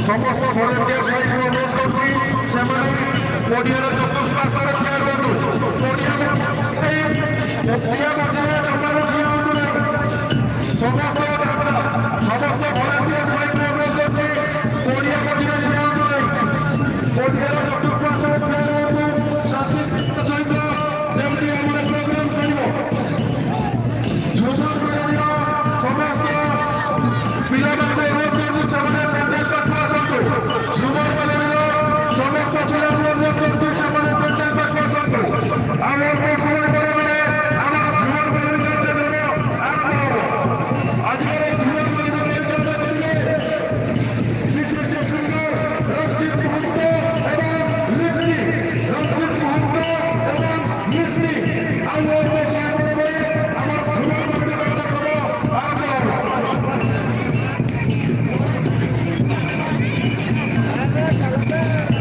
সমস্ত ভলেন্টিয়ার ভাইকে অনুরোধ করছি সেমানে পডিয়ার চতুর্পার্শ্বরে ঠিয়া ରୁହନ୍ତୁ পডিয়া মধ্যে আপনারা ঠিয়া ହୁଅନ୍ତୁ ନାହିଁ ସମସ୍ତ ଭଲେଣ୍ଟିୟର ଭାଇକୁ ଅନୁରୋଧ କରୁଛି ପଡ଼ିଆ ମଝିରେ ଠିଆ ହୁଅନ୍ତୁ ନାହିଁ ପଡ଼ିଆର ଚତୁର୍ପାର୍ଶ୍ୱରେ ଠିଆ ରୁହନ୍ତୁ ଶାନ୍ତି ସହିତ ଯେମିତି ଆମର ପ୍ରୋଗ୍ରାମ ସରିବ ଶୋଷଣ କରାଯିବ ସମସ୍ତ ପିଲାମାନଙ୍କୁ ଅନୁରୋଧ କରୁଛୁ ସେମାନେ ପେଣ୍ଡେଲ ପାଖକୁ ଆସନ୍ତୁ ଯୁବ କଲେଜର ସମସ୍ତ ପିଲାଙ୍କୁ ଅନୁରୋଧ କରୁଛୁ ସେମାନେ ପେଣ୍ଡେଲ ପାଖକୁ ଆସନ୍ତୁ ଆମ କୌଶଳ କଲେଜରେ ଆମର ଯୁବ କଲେଜ ଆରମ୍ଭ ହେବ ଆଜିର ଯୁବ କଲେଜ ନିର୍ଯାତନା କରିବେ ବିଶିଷ୍ଟ ସୁନ୍ଦର ରଞ୍ଜିତ ମହନ୍ତ ଏବଂ ଲିପ୍ତି ରଞ୍ଜିତ ମହନ୍ତ ଏବଂ ଲିପ୍ତି ଆଉ ଅଳ୍ପ ସମୟ ପରେ ଆମର ଯୁବ କଲେଜ କାର୍ଯ୍ୟକ୍ରମ ଆରମ୍ଭ ହେବ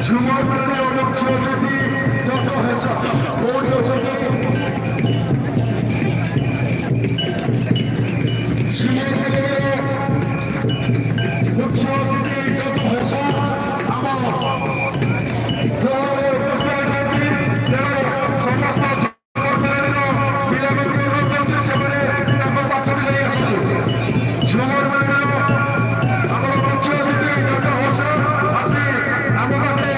যুবকদের অনুচ্ছেদ যত হেসা কোটি অଛନ୍ତି যুবকদের উৎসব যত হেসা আমার সমস্ত যুবকদের ପିଲାମାନଙ୍କୁ ଅନୁରୋଧ କରୁଛି ସେମାନେ ତାଙ୍କ ପାଛରେ ଯାଇ ଆସନ୍ତୁ ଯୁବକদের ଆମର ମୁଖ୍ୟ ଅତିଥି ଯତ ହସ ଆସି ଆମ ପାଖରେ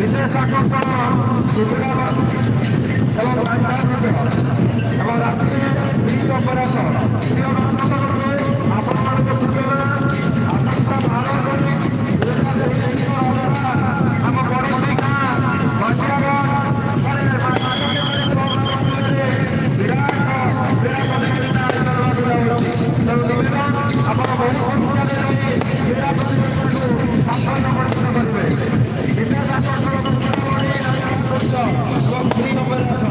বিশেষ আকর্ষণ এবং এবং রাত্রে বিহিত অপারেশন ଆପଣମାନଙ୍କୁ ସୂଚନା ଆସନ୍ତା 12 ଆମ ପଡ଼ୋଶୀ ଗାଁ ଆପଣ ବହୁ ସଂଖ୍ୟାରେ କ୍ରୀଡ଼ା ପ୍ରତିଯୋଗିତାକୁ ସମ୍ପନ୍ନ କରିବେ ବିଶେଷ ଆକର୍ଷଣ ଏବଂ ଫ୍ରି ଅପରେସନ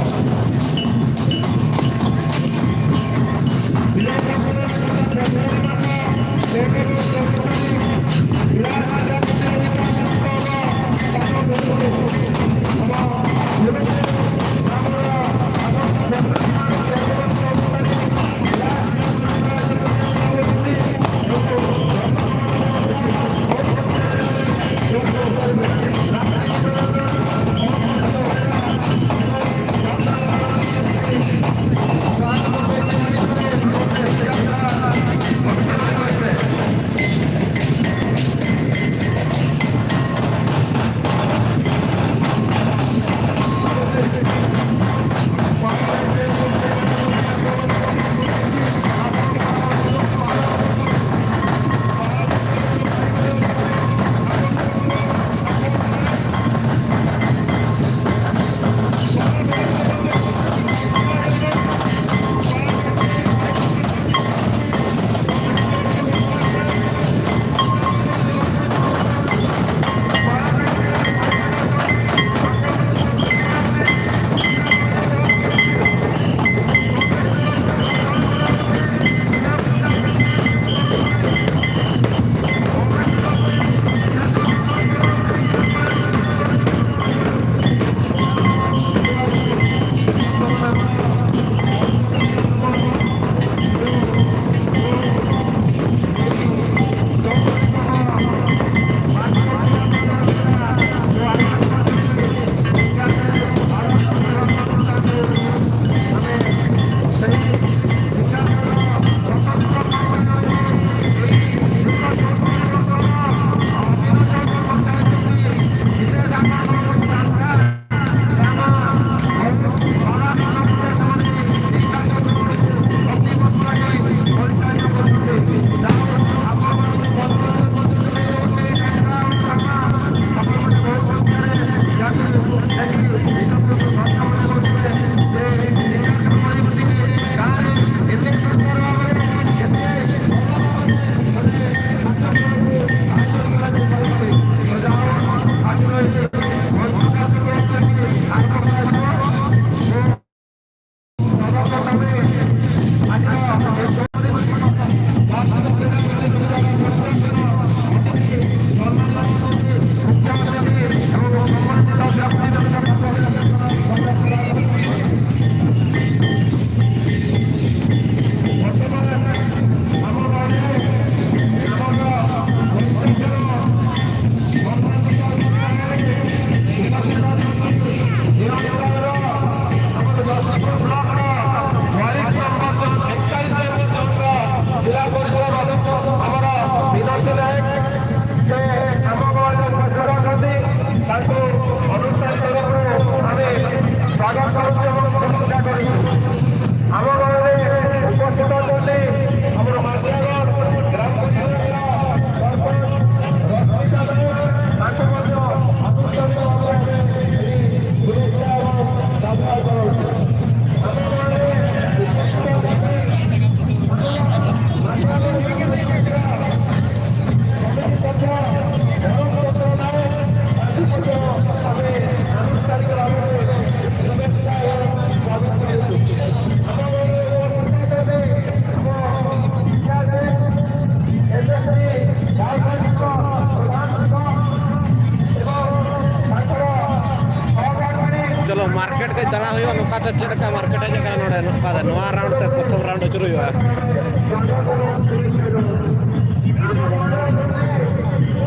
कई दाड़ा हुआ नौका तो चेक का मार्केट है जगह नोड़े नौका दा नवा राउंड तक प्रथम राउंड अचुर हुआ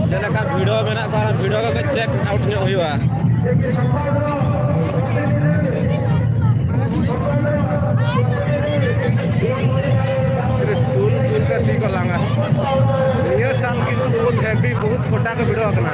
चेक का वीडियो मेना का वीडियो का चेक आउट नो हुआ तुल तुल का ती को लांगा ये साल किंतु बहुत हैवी बहुत कोटा का वीडियो करना